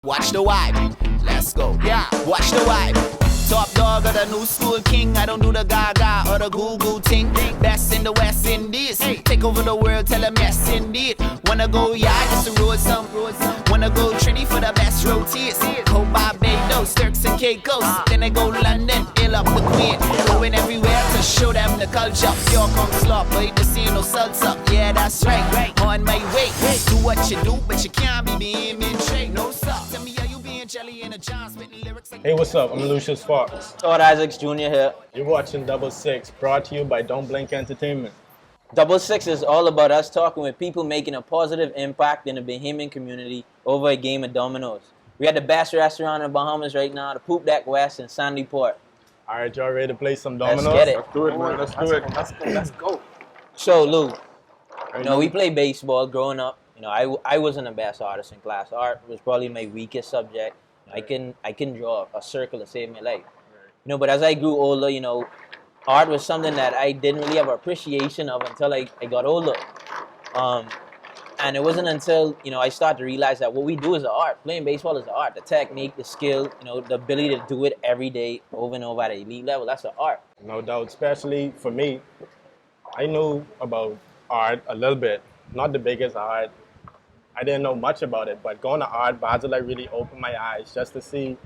Watch the vibe. Let's go. Yeah. Watch the vibe. Top dog of the new school king. I don't do the gaga or the goo-goo ting. Best in the West Indies. Take over the world, tell them yes indeed. Wanna go yeah, just to roll some. Wanna go Trinity for the best rotees. Go Barbados, Turks and Caicos. Then I go London, ill up the queen. Going everywhere to show them the culture. Pure come slop, but you just see no salsa. Yeah, that's right. On my way. Do what you do, but you can't be being in trade. No suck. Tell me, are you being jelly in a John spitting lyrics like. Hey, what's up? I'm Lucius Fox. Todd Isaacs Jr. here. You're watching Double Six, brought to you by Don't Blink Entertainment. Double Six is all about us talking with people making a positive impact in the Bahamian community over a game of dominoes. We at the best restaurant in the Bahamas right now, the Poop Deck West in Sandy Port. All right, y'all ready to play some dominoes? Let's get it. Let's do it, man. Let's do it. Let's go. So, Lou, we played baseball growing up. I wasn't the best artist in class. Art was probably my weakest subject. I can draw a circle to save my life. But as I grew older, art was something that I didn't really have appreciation of until I got older. And it wasn't until, I started to realize that what we do is art. Playing baseball is art. The technique, the skill, the ability to do it every day over and over at an elite level, that's the art. No doubt, especially for me. I knew about art a little bit, not the biggest art. I didn't know much about it, but going to Art Basel, I really opened my eyes just to see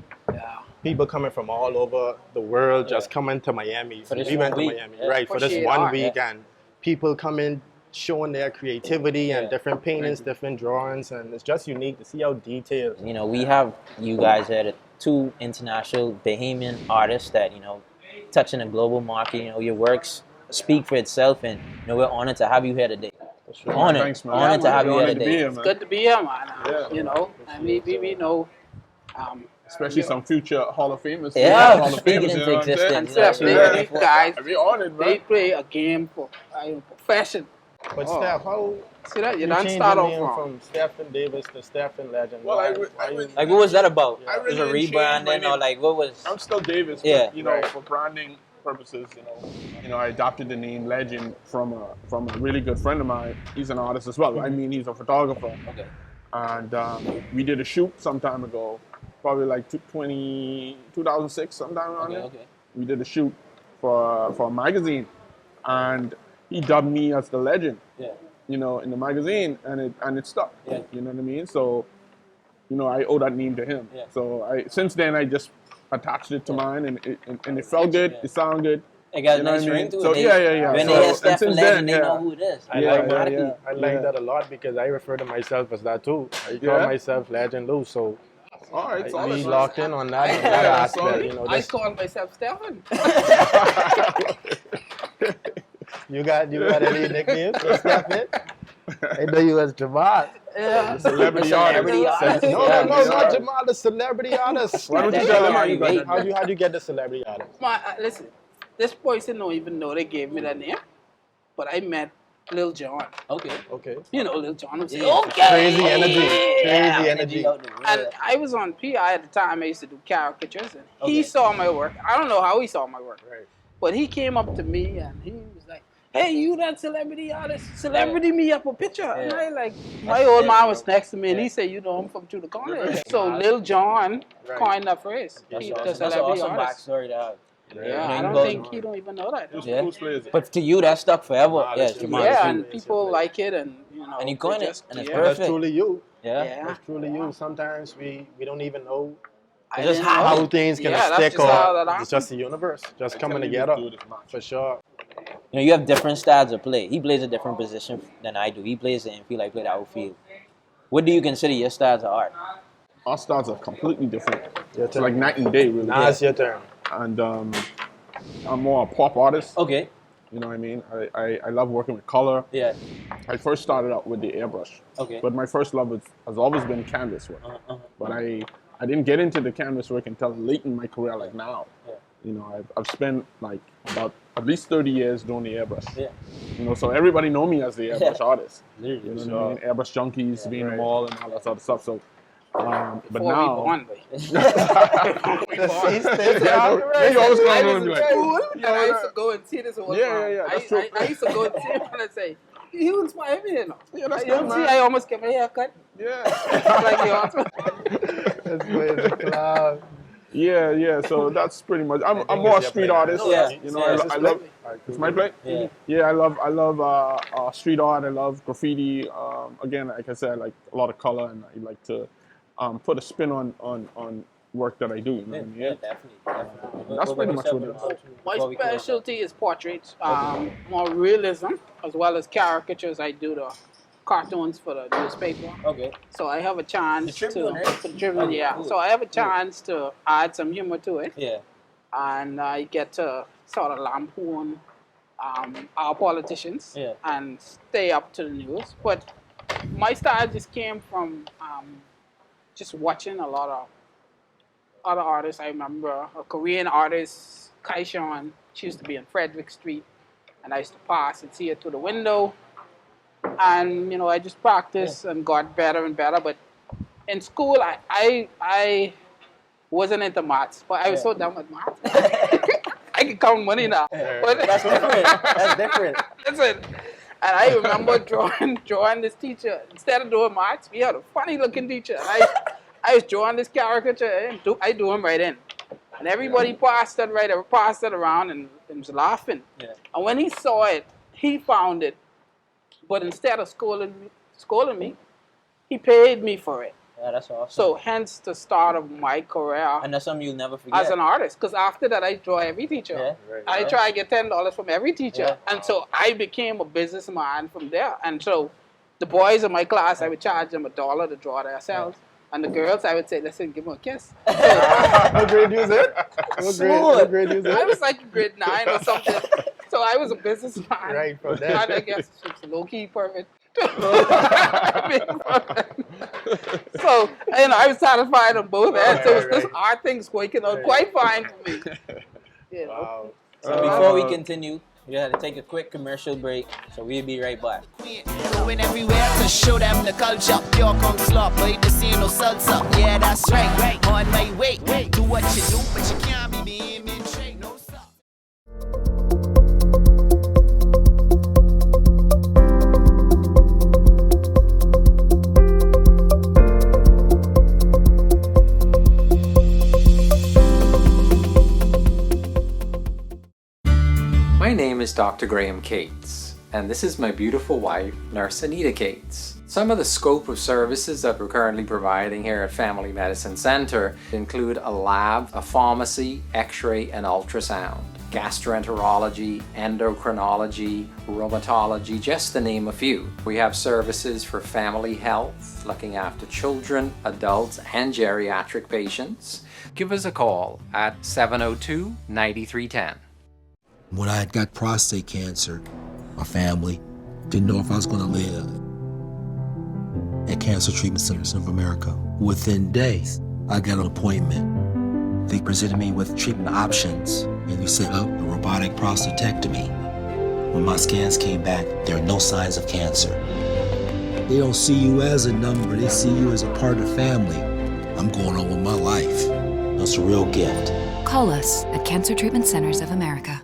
people coming from all over the world just coming to Miami. We went to Miami, right, for this one week, and people coming showing their creativity and different paintings, different drawings, and it's just unique to see how detailed. We have you guys here, the two international Bahamian artists that, touching a global market. Your works speak for itself, and, we're honored to have you here today. Sure. Honored. Thanks, man. Honored to have you here today. It's good to be here, man. And we know. Especially some future Hall of Famers. Yeah, Hall of speaking Famers, into existence. These guys, I'd be honored, man. they play a game for profession. But Steph, how See that? You you don't changed start your off name wrong. from Stephen Davis to Stephen Legend? Well, Why I Like, what was that about? I Was really it didn't change my rebranding or name. what was? I'm still Davis, Yeah. but for branding purposes, I adopted the name Legend from a really good friend of mine. He's an artist as well. I mean, he's a photographer. Okay. And we did a shoot some time ago, probably like 2006, sometime around there. Okay. We did a shoot for a magazine, and he dubbed me as the Legend. Yeah. In the magazine, and it stuck. Yeah. You know what I mean? So, I owe that name to him. Yeah. So since then I just attached it to mine, and it felt good. Yeah. It sounded good. It got a You know nice what I mean? ring to it. So, yeah. When So- they hear and Stefan since Legend, then, they know who it is. I like Automatically. that. I like that a lot because I refer to myself as that too. I call Yeah? myself Legend Lou, so All right, solid, we man. locked in on that, Yeah, aspect. solid. I call myself Stefan. You got any nicknames for Stephen? I know you as Jamaal. Yeah. Celebrity Celebrity artist. artist. No, Yeah, not Jamaal, the celebrity artist. Why don't you That tell him guy how you got made it? How'd you get the celebrity artist? Listen, this person don't even know they gave me that name, but I met Lil Jon. Okay. Okay. Lil Jon was Yeah. okay. Crazy energy. Yeah, Crazy energy. out the world. And I was on PI at the time. I used to do caricatures, and Okay. he saw my work. I don't know how he saw my work, Right. but he came up to me and he was like, "Hey, you that celebrity artist? Celebrity me up a picture." And Yeah. my old man was next to me, and he said, "You know him from through the corner." So Lil Jon Right. coined that phrase. That's He- awesome. the That's an celebrity awesome artist. backstory to have. Yeah, I You don't know, think he don't even know that. Yeah. Who's plays it? But to you, that stuck forever. Jamal, Yeah, it's Jamal. true. Yeah, and people like it, and And you coined it, and it's yeah. perfect. That's truly you. Yeah. Yeah. That's truly you. Sometimes we don't even know I Just didn't how- know. how things can Yeah, that's stick just how that or it's happened. just the universe just coming Tell you together. to do this, man. For sure. You have different styles of play. He plays a different position than I do. He plays it and feel like play the outfield. What do you consider your styles of art? Our styles are completely different. Your It's turn. like night and day, really. Now it's your turn. And I'm more a pop artist. Okay. You know what I mean? I love working with color. Yeah. I first started out with the airbrush. Okay. But my first love has always been canvas work. But I didn't get into the canvas work until late in my career, like now. Yeah. I've spent like about at least 30 years doing the airbrush. Yeah. So everybody know me as the airbrush artist. Literally. You know what I mean? Airbrush junkies, being in the mall and all that sort of stuff. So, but Before now, we born, boy. yeah, you always I come was and in be like, school, and I used to go and see this old Yeah, man. yeah, that's true. I used to go and see him and I say, "You inspire me, you know." yeah, that's You good, see, man. I almost get my hair cut. Yeah. Like you. This boy is a clown. Yeah. So that's pretty much. I'm think more a it's your street play. artist. Yeah. You know, Yeah, I love. Alright, It's cool. my play. Yeah. Yeah, I love street art. I love graffiti. Again, like I said, I like a lot of color, and I like to put a spin on work that I do. You know what I mean? Yeah, definitely. That's What pretty about much yourself, what it is. Jamaal? My Before we close up? specialty is portraits, more realism, as well as caricatures. I do the cartoons for the newspaper. Okay. So I have a chance The Tribune, to, right? for the Tribune, Okay, yeah. cool. So I have a chance to add some humor to it, Yeah. and I get to sort of lampoon our politicians Yeah. and stay up to the news. But my style just came from just watching a lot of other artists. I remember a Korean artist, Kaishon. She used to be on Frederick Street, and I used to pass and see her through the window. And you know, I just practiced and got better and better. But in school, I wasn't into maths, but I was so dumb at maths. I can count money now. But That's different. That's different. listen, and I remember drawing this teacher. Instead of doing maths, we had a funny looking teacher. And I was drawing this caricature, and I do him right in. And everybody passed it around and was laughing. Yeah. And when he saw it, he found it. But instead of scolding me, he paid me for it. Yeah, that's awesome. So hence the start of my career and that's something you'll never forget. as an artist. Because after that, I draw every teacher. Yeah. Right. I try to get $10 from every teacher. Yeah. And so I became a businessman from there. And so the boys in my class, I would charge them $1 to draw themselves. And the girls, I would say, listen, give them a kiss. What grade you was in? What grade you was I in? was like grade 9 or something. So I was a businessman. Right from And there. I guess it's low-key perfect. So, you know, I was satisfied on both ends. So Right. this art thing's working out quite fine for me. You know? Wow. So before we continue, we had to take a quick commercial break. So we'll be right back. Going everywhere to show them the culture. Pure kung slop, but this ain't no salsa. Yeah, that's right. On my way. Do what you do, but you can't be me in trade. No stop. My name is Dr. Graham Cates, and this is my beautiful wife, Nurse Anita Cates. Some of the scope of services that we're currently providing here at Family Medicine Center include a lab, a pharmacy, x-ray and ultrasound, gastroenterology, endocrinology, rheumatology, just to name a few. We have services for family health, looking after children, adults and geriatric patients. Give us a call at 702-9310. When I got prostate cancer, my family didn't know if I was going to live. At Cancer Treatment Centers of America, within days, I got an appointment. They presented me with treatment options, and we set up a robotic prostatectomy. When my scans came back, there are no signs of cancer. They don't see you as a number, they see you as a part of the family. I'm going on with my life. That's a real gift. Call us at Cancer Treatment Centers of America.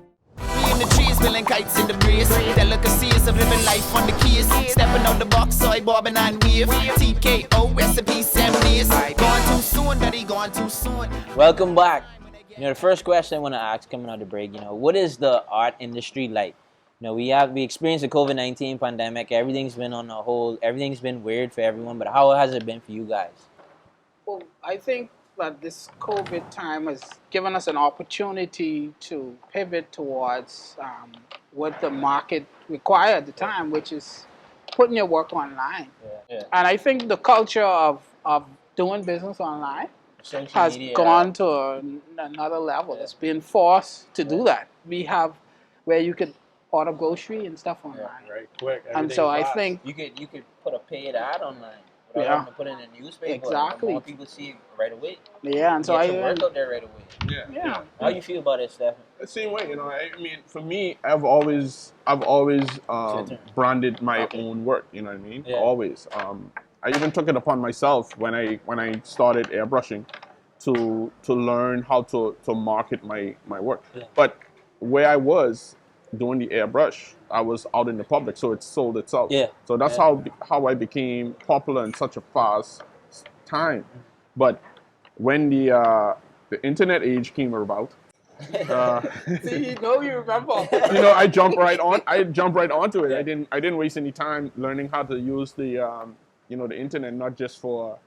In the trees, building kites in the breeze. Delicacies of living life on the keys. Stepping on the box, soy bobbing and wave. TKO recipes, 7 years. Gone too soon, daddy, gone too soon. Welcome back. You know, the first question I want to ask coming out of the break, you know, what is the art industry like? You know, we experienced the COVID-19 pandemic. Everything's been on a hold. Everything's been weird for everyone. But how has it been for you guys? Well, I think that this COVID time has given us an opportunity to pivot towards what the market required at the time, which is putting your work online. Yeah. And I think the culture of doing business online Social has media. gone to another level. It's been forced to do that. We have where you could order grocery and stuff online. Right, quick. And so I everything's think, You could put a paid ad online. Without Yeah. having to put it in a newspaper. Exactly. More people see it right away. yeah, and so Get your work I, out there right away. yeah. How you feel about it, Stefan? The same way, you know. I mean, for me, I've always branded my own work. You know what I mean? Yeah. Always. I even took it upon myself when I started airbrushing to learn how to market my work. Yeah. But where I was doing the airbrush, I was out in the public, so it sold itself. Yeah. So that's Yeah. how I became popular in such a fast time. But when the internet age came about. See, you remember. I jumped right onto it. I didn't waste any time learning how to use the the internet, not just for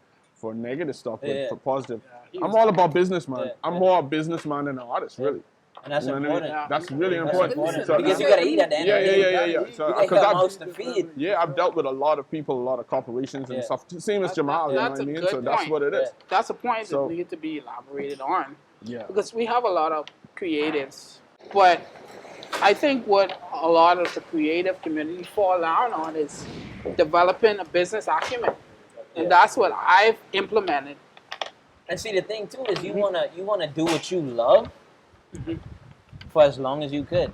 negative stuff, but for positive. I'm all about business, man. I'm more a businessman than an artist, really. And that's important. That's really important. So, because you gotta eat at the end of the day. Yeah. So, you got a mouse to feed. Yeah, I've dealt with a lot of people, a lot of corporations and stuff. Same as Jamaal, you know what I mean? So that's what it is. That's a point that needs to be elaborated on. Yeah. Because we have a lot of creatives, but I think what a lot of the creative community fall down on is developing a business acumen, and that's what I've implemented. And see, the thing too is you wanna do what you love for as long as you could,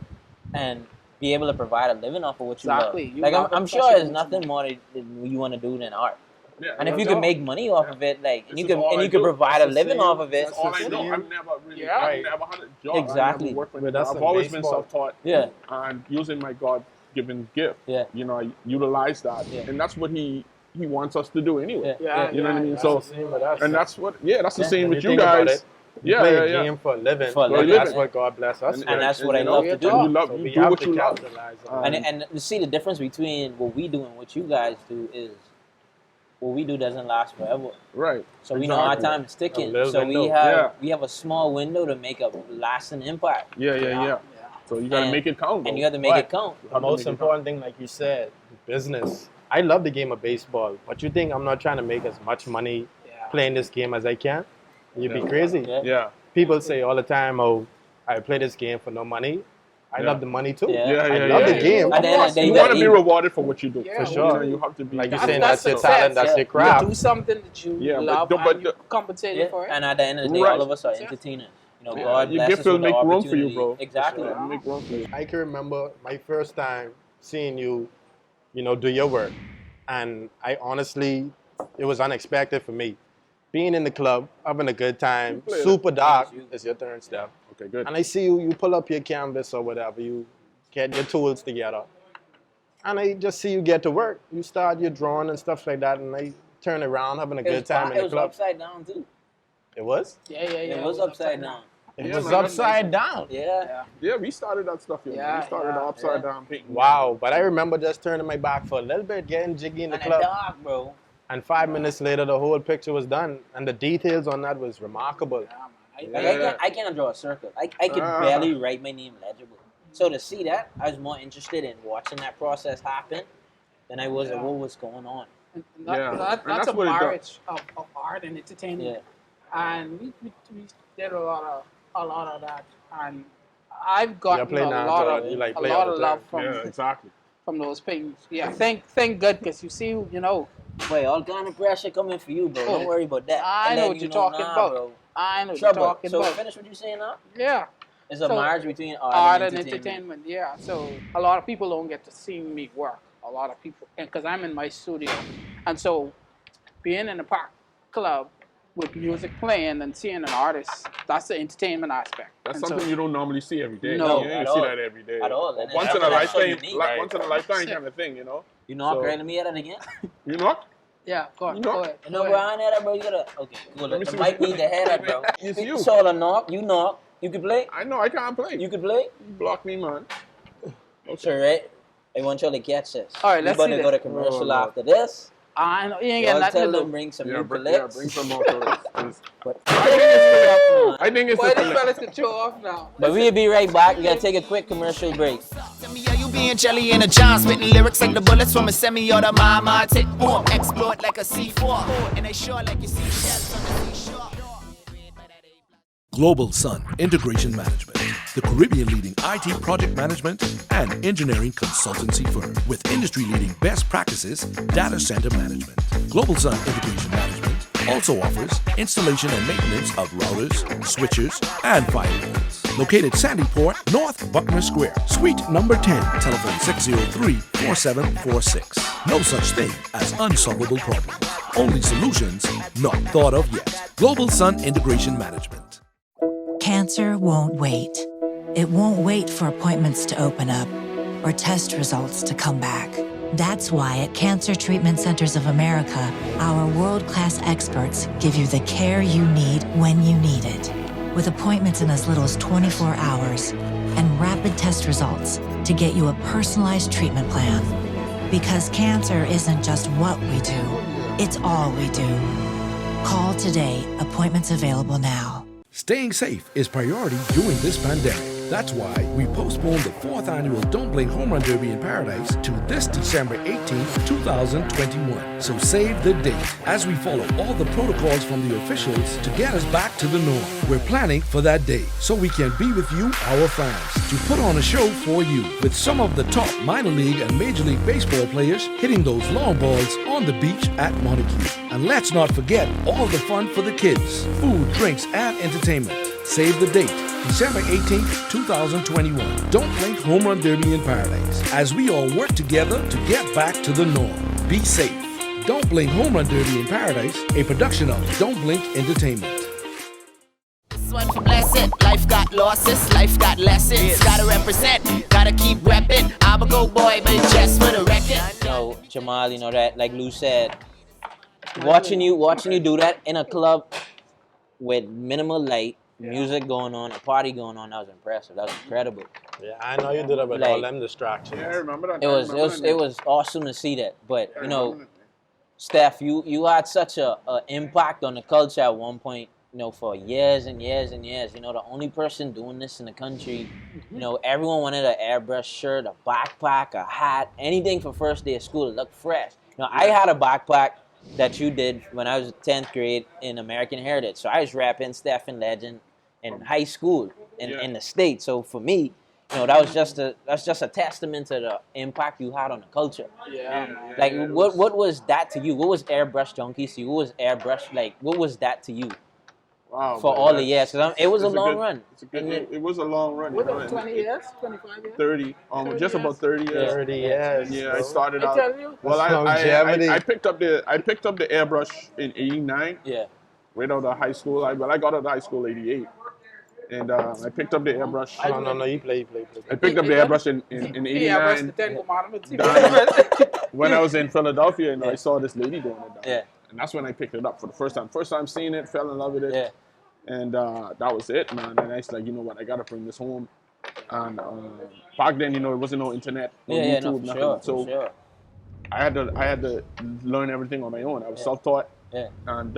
and be able to provide a living off of what you love. Like I'm sure there's nothing more that you want to do than art. Yeah, and if you can make money off of it, like and you can provide a living off of it. That's all I know. I've never really I've never had a job. Exactly. I've always been self-taught. Yeah. And using my God-given gift. Yeah. I utilize that, and that's what he wants us to do anyway. Yeah. You know what I mean? That's So, the same with us. and that's the same with you About guys. it, we play a game for a living. That's what God bless us. And that's what I love to do. You do what you love. And see, the difference between what we do and what you guys do is what we do doesn't last forever. Right. So we know our time is ticking. So we have a small window to make a lasting impact. Yeah. So you gotta make it count. And you have to make it count. The most important thing, like you said, business. I love the game of baseball, but you think I'm not trying to make as much money playing this game as I can? You'd be crazy. Yeah. People say all the time, "Oh, I play this game for no money." I love the money too. I love the game. At the end of the day, you want to be rewarded for what you do. For sure. You have to be. Like you're saying, that's your talent, that's your craft. You do something that you love and you compensate for it. And at the end of the day, all of us are entertainers. God your bless gift us will with the make room for opportunity. you, bro. Exactly. Sure. Make room for you. I can remember my first time seeing you, do your work. And I honestly, it was unexpected for me. Being in the club, having a good time, super dark. It's your turn, Steph. Okay, good. And I see you pull up your canvas or whatever, you get your tools together. And I just see you get to work. You start your drawing and stuff like that, and I turn around having a good time in the club. It was upside down too. It was? Yeah. It was upside down. It was upside down. Yeah. Yeah, we started that stuff. We started the upside down painting. Wow, but I remember just turning my back for a little bit, getting jiggy in the club. Dark, bro. And 5 minutes later, the whole picture was done, and the details on that was remarkable. I can't draw a circle. I can barely write my name legible. So to see that, I was more interested in watching that process happen than I was at what was going on. And that's a marriage of art and entertainment. Yeah. And we did a lot of that. And I've gotten a lot of love from those things. Yeah, thank God, because you see, Wait, all kind of pressure coming for you, bro. Don't worry about that. I know what you're talking about. Bro. I know what you're talking about. So finish what you're saying now? Yeah. It's a marriage between art and entertainment. Yeah. So a lot of people don't get to see me work. A lot of people, because I'm in my studio. And so being in a park club with music playing and seeing an artist, that's the entertainment aspect. That's something you don't normally see every day. No, you don't see that every day. At all. Once in a lifetime kind of thing, You know, I'm me at it again? You know? Yeah, go ahead. You know, Brian at it, bro. You gotta. Okay, cool. The mic need the head up, bro. It's you. So a knock, you knock. You can play? I know, I can't play. You can play? You block me, man. Okay. Sure, right? I want y'all to catch this. All right, let's see this. We're going to go to commercial after this. I know. You ain't got nothing to do. Bring some new Yeah, bring some more collects. I think it's these fellas can show off now. But we'll be right back. We got to take a quick commercial break. Tell me, are you being jelly in a John, spitting lyrics like the bullets from a semi or the mama? Take boom, explode like a C4, and they sure like you see shells on the seashore. Global Sun Integration Management, the Caribbean-leading IT project management and engineering consultancy firm with industry-leading best practices data center management. Global Sun Integration Management also offers installation and maintenance of routers, switchers, and firewalls. Located Sandy Port, North Buckner Square, Suite number 10, telephone 603-4746. No such thing as unsolvable problems. Only solutions not thought of yet. Global Sun Integration Management. Cancer won't wait. It won't wait for appointments to open up or test results to come back. That's why at Cancer Treatment Centers of America, our world-class experts give you the care you need when you need it, with appointments in as little as 24 hours and rapid test results to get you a personalized treatment plan. Because cancer isn't just what we do, it's all we do. Call today. Appointments available now. Staying safe is priority during this pandemic. That's why we postponed the 4th annual Don't Blink Home Run Derby in Paradise to this December 18th, 2021. So save the date as we follow all the protocols from the officials to get us back to the norm. We're planning for that day so we can be with you, our fans, to put on a show for you with some of the top minor league and major league baseball players hitting those long balls on the beach at Montague. And let's not forget all the fun for the kids, food, drinks, and entertainment. Save the date, December 18th, 2021. Don't Blink Home Run Derby in Paradise as we all work together to get back to the norm. Be safe. Don't Blink Home Run Derby in Paradise, a production of Don't Blink Entertainment. This one for blessing. Life got losses, life got lessons. Gotta represent, gotta keep repping. I'm a go boy, but it's just for the record. Jamaal, that, like Lou said, watching you do that in a club with minimal light, music going on, a party going on, that was impressive. That was incredible. Yeah, I know you did it with all them distractions. Yeah, I remember that. It was awesome to see that. But Steph, you had such a impact on the culture at one point. For years and years and years. The only person doing this in the country. Everyone wanted an airbrush shirt, a backpack, a hat, anything for first day of school to look fresh. I had a backpack that you did when I was in 10th grade in American Heritage. So I was rapping Stefan Legend in high school in the States. So for me, that's just a testament to the impact you had on the culture. What was that to you? What was Airbrush Junkies to you? What was Airbrush what was that to you? Wow, for all the years, because it was a long run. It was a long run. What, 20 years? 25 years? 30, just about 30 years. 30 years. Yeah, I started out. Tell you? Well, I picked up the airbrush in '89. Yeah. Right out of high school. I got out of high school '88, and I picked up the airbrush. No, you play. I picked up the airbrush in '89. When I was in Philadelphia, and I saw this lady doing it. Yeah. And that's when I picked it up for the first time. First time seeing it, fell in love with it. Yeah. And that was it, man. And I was like, you know what, I gotta bring this home. And back then, it wasn't no internet, no YouTube, nothing. Sure, so sure. I had to learn everything on my own. I was self-taught. Yeah. And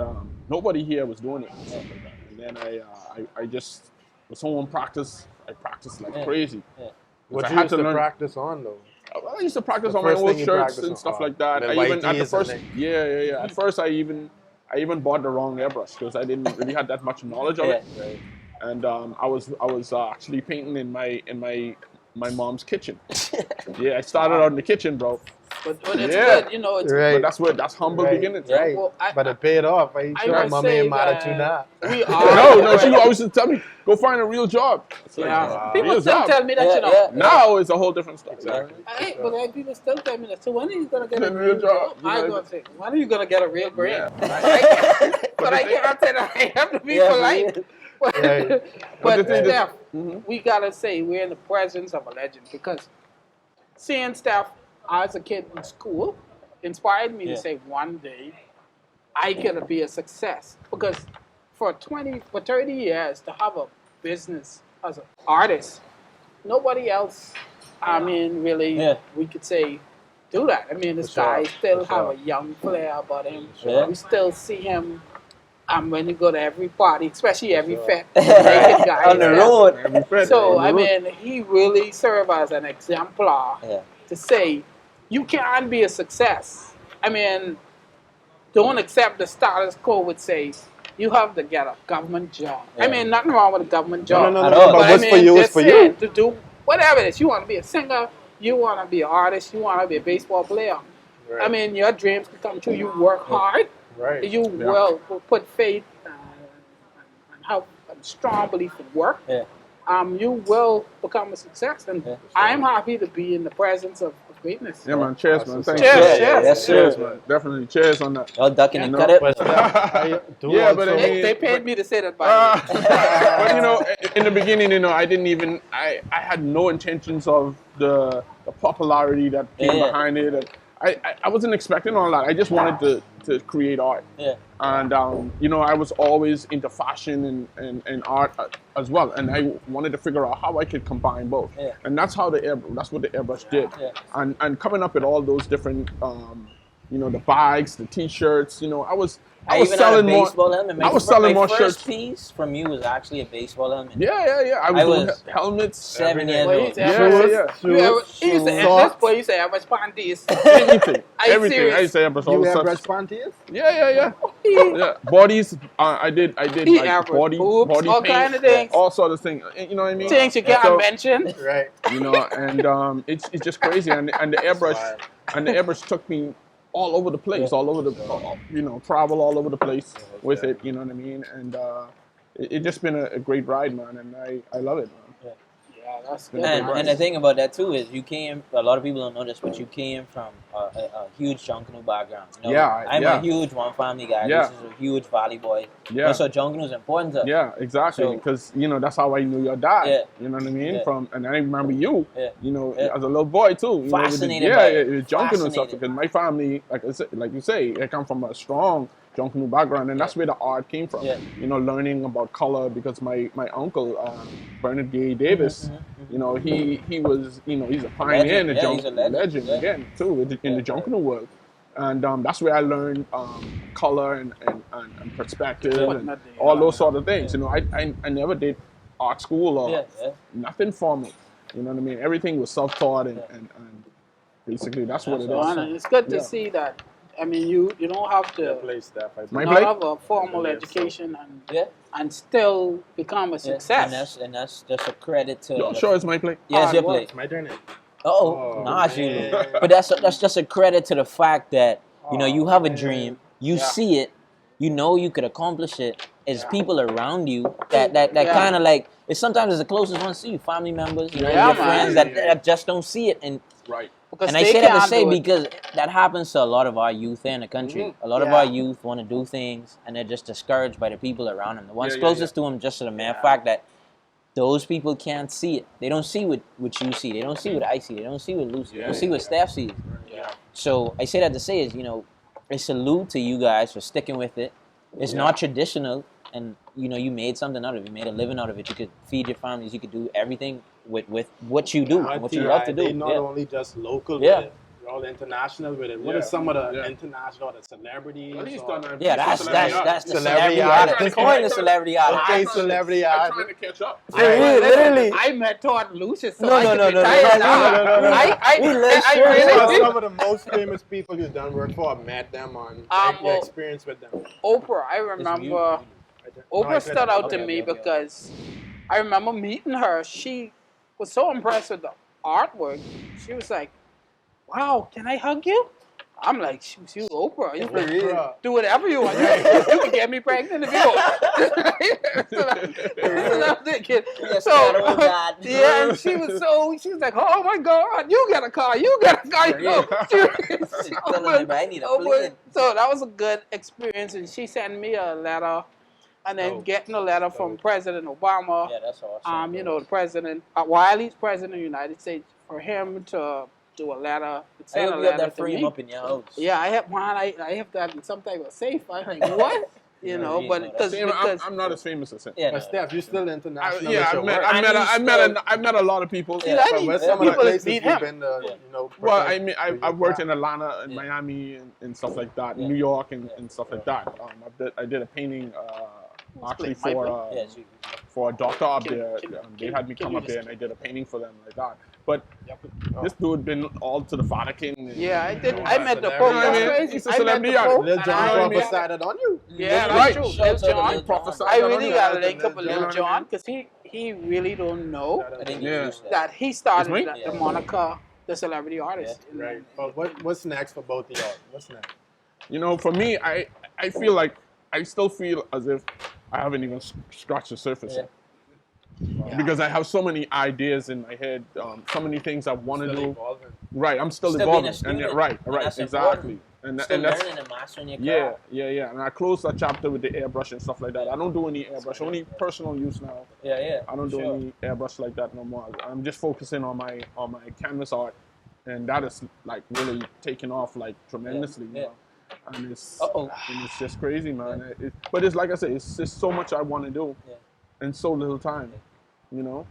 nobody here was doing it. And stuff like that. And then I just was home practice. I practiced like crazy. Yeah. What you used to practice on though? I used to practice on my old shirts and stuff like that. At first, I even bought the wrong airbrush because I didn't really have that much knowledge of it. Right. And I was actually painting in my mom's kitchen. Yeah, I started out in the kitchen, bro. But it's good, it's right. But that's humble beginnings. Right. Well, but it paid off. I ain't sure my man mad at you now. We are. She always tell me, go find a real job. People still tell me that, Now it's a whole different stuff. Exactly. But people still tell me that. So when are you going to get a real job? I'm going to say, when are you going to get a real brain? But I can't say that. I have to be polite. But Steph, we got to say we're in the presence of a legend because seeing Steph as a kid in school inspired me to say one day I could be a success. Because for 30 years to have a business as an artist, nobody else, really, we could say, do that. This guy still have a young flair about him. We still see him when you go to every party, especially every fete, naked guy on the road. So, he really served as an exemplar to say, you can't be a success. Don't accept the status quo would say, you have to get a government job. Nothing wrong with a government job. No. But what's for you is for you. To do whatever it is. You want to be a singer, you want to be an artist, you want to be a baseball player. Right. Your dreams can come true. You work hard. Right. You will put faith and have a strong belief in work. Yeah. You will become a success. And I'm happy to be in the presence of greatness. Yeah, man. Cheers, man. Thanks. Cheers. Cheers, man. Definitely. Cheers on that. Y'all ducking and cut it? They paid me to say that, by but in the beginning, I didn't even, I had no intentions of the popularity that came behind it. I wasn't expecting all that. I just wanted to create art. Yeah. And I was always into fashion and art as well, and I wanted to figure out how I could combine both. Yeah. And that's what the airbrush did. Yeah. And coming up with all those different, the bags, the T-shirts. I was even selling had a more. baseball helmet. I was selling more My shirts. first piece from you was actually a baseball helmet. Yeah. I was doing helmets. 7 years Boy, old. he used to this boy used to have much panties. Everything. Everything. serious? I used to airbrush all You the airbrush stuff. panties? Yeah. Yeah. Bodies. I did He like airbrush body boobs, all paint, kind of things. all sort of things. You know what I mean? Things you can't So, mention. Right. and it's just crazy. And the airbrush took me all over the place, travel all over the place with it. You know what I mean? And it just been a great ride, man. And I love it, man. Yeah, that's good. And the thing about that too is a lot of people don't know this, but you came from a huge Junkanoo background. I'm a huge one family guy. Yeah. This is a huge Valley boy. Yeah. So Junkanoo is important to us. Yeah, exactly. So- Because that's how I knew your dad. Yeah. You know what I mean? Yeah. And I remember you. Yeah. As a little boy too. With Fascinated by it. with Junkanoo and stuff. Fascinated. Because my family, like you say, I come from a strong Junkanoo background, and that's where the art came from. Yeah. Learning about color because my uncle Bernard Gay Davis. He was he's a pioneer in the Legend. Yeah, he's a legend. Yeah. again too in the Junkanoo world. And that's where I learned color and perspective and all those sort of things. I never did art school or nothing formal. You know what I mean? Everything was self-taught and basically that's what it is. It's good to see that. I mean, you don't have to have a formal education and still become a success. And that's a credit to. Sure, it's my play. Yeah, it's your play. It's my turn. Not you. But that's just a credit to the fact that you have a dream, you see it, you could accomplish it. It's people around you that kind of like sometimes it's the closest ones to you, family members, your friends that just don't see it. And right. And I say that to say because that happens to a lot of our youth in the country. A lot of our youth want to do things and they're just discouraged by the people around them. The ones closest to them, just to the mere fact that those people can't see it. They don't see what you see. They don't see what I see. They don't see what Lucy. They don't see what Steph sees. So I say that to say is, a salute to you guys for sticking with it. It's not traditional, and you made something out of it. You made a living out of it. You could feed your families. You could do everything with what you do, what you love to do. They not only just local with it, they're all international with it. What are some of the international, the celebrities? That's the celebrity artist. They coined the celebrity artist. Okay, celebrity artist. I'm trying to catch up. Literally. I met Todd Lucius. So No. I really Some of the most famous people you've done work for, I've met them on your experience with them. Oprah, I remember. Oprah stood out to me because I remember meeting her. She was so impressed with the artwork. She was like, "Wow, can I hug you?" I'm like, "She Oprah. You can do whatever you want. You can get me pregnant if you want." So I'm thinking, and she was like, "Oh my God, you got a car. You got a car." I need a plane. So that was a good experience, and she sent me a letter. And then getting a letter from President Obama. Yeah, that's awesome. The president, while he's president of the United States, for him to do a letter, I hope you have that frame up in your house. Yeah, I have that in some type of safe. I'm like, what? But because I'm not as famous as him. Yeah, but Steph, you're still international. I've met a lot of people. Where's some of the places you've been Well, I mean, I've worked in Atlanta and Miami and stuff like that, New York and stuff like that. I did a painting actually for a doctor up there. They had me come up there and I did a painting for them like that. But this dude been all to the Vatican. I did. I met the Pope. He's a celebrity. Lil Jon prophesied on you. Yeah, that's true. Lil Jon prophesied. I really got to link up with Lil Jon because he really don't know that he started the moniker, the celebrity artist. Right. But what's next for both of y'all? What's next? For me, I feel like I still feel as if I haven't even scratched the surface yet. Because I have so many ideas in my head, so many things I want to do. Evolving. Right, I'm still being evolving. a student. And right, exactly. And Still that's learning and mastering your craft. yeah. And I closed that chapter with the airbrush and stuff like that. I don't do any airbrush, only personal use now. Yeah. I don't do any airbrush like that no more. I'm just focusing on my canvas art and that is like really taken off like tremendously. You know? And it's just crazy, man. But it's like I said, it's just so much I want to do, and so little time. You know,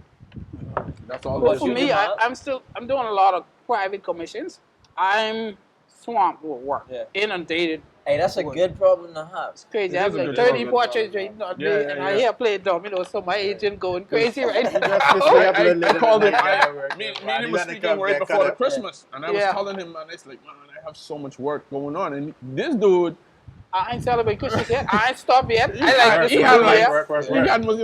that's all. But for me, I'm doing a lot of private commissions. I'm swamped with work, inundated. Hey, that's a good problem to have. It's crazy. I have like 30 portraits right now, and I hear play domino, so my agent going crazy right now. I called him. Me and him was speaking right before the Christmas, and I was telling him, man, it's like, man, I have so much work going on, and this dude. I ain't celebrating Christmas yet. I ain't stopped yet. He had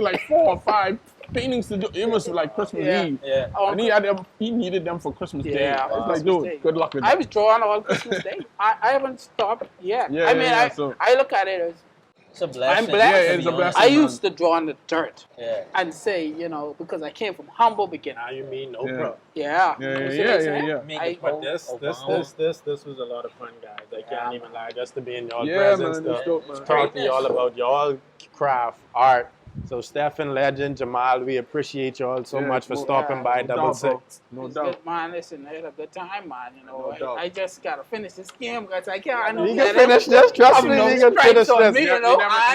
like 4 or 5 paintings to do. It was like Christmas Eve. Yeah. And he needed them for Christmas Day. Yeah. It's like, dude, good luck with that. I was drawing on Christmas Day. I haven't stopped yet. Yeah, I look at it as it's a blessing. I'm blessed. Yeah, it's a blessing. I used to draw in the dirt and say, because I came from humble beginnings. Now you mean Oprah? Yeah. But this was a lot of fun, guys. I can't even lie. Just to be in y'all presence, to talk to y'all about y'all craft, art. So Stefan, Legend, Jamaal, we appreciate y'all so much for stopping by Double Six. No doubt. Good, man. Listen, I had a good time, man. I just gotta finish this game because I can't. You can finish this. Trust me, you can finish this. Me, you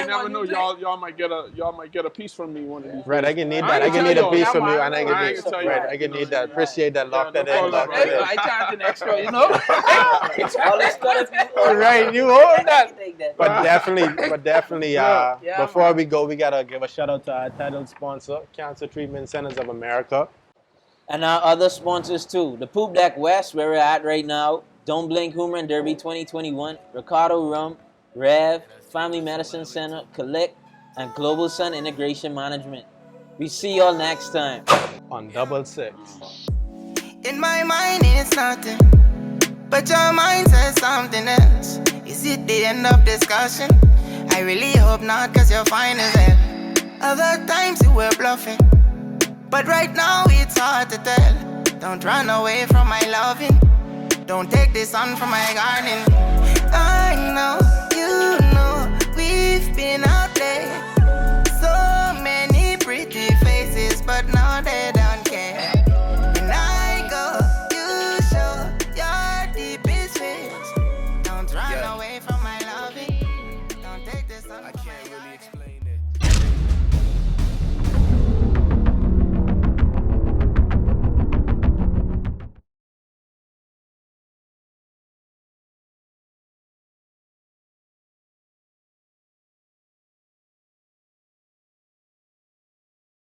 never know. Y'all might get a piece from me one of these. Right, I can need that. I can need a piece from you, and I can need that. Appreciate that. Lock that in. I charge an extra, Right, you hold that. But definitely, before we go, we gotta give a shout out to our title sponsor, Cancer Treatment Centers of America. And our other sponsors too. The Poop Deck West, where we're at right now. Don't Blink Humor and Derby 2021. Ricardo Rum, Rev, Family Medicine Center, Collect, and Global Sun Integration Management. We see y'all next time on Double Six. In my mind it's nothing, but your mind says something else. Is it the end of discussion? I really hope not, cause you're fine as hell. Other times you were bluffing, but right now it's hard to tell. Don't run away from my loving. Don't take the sun from my garden. I know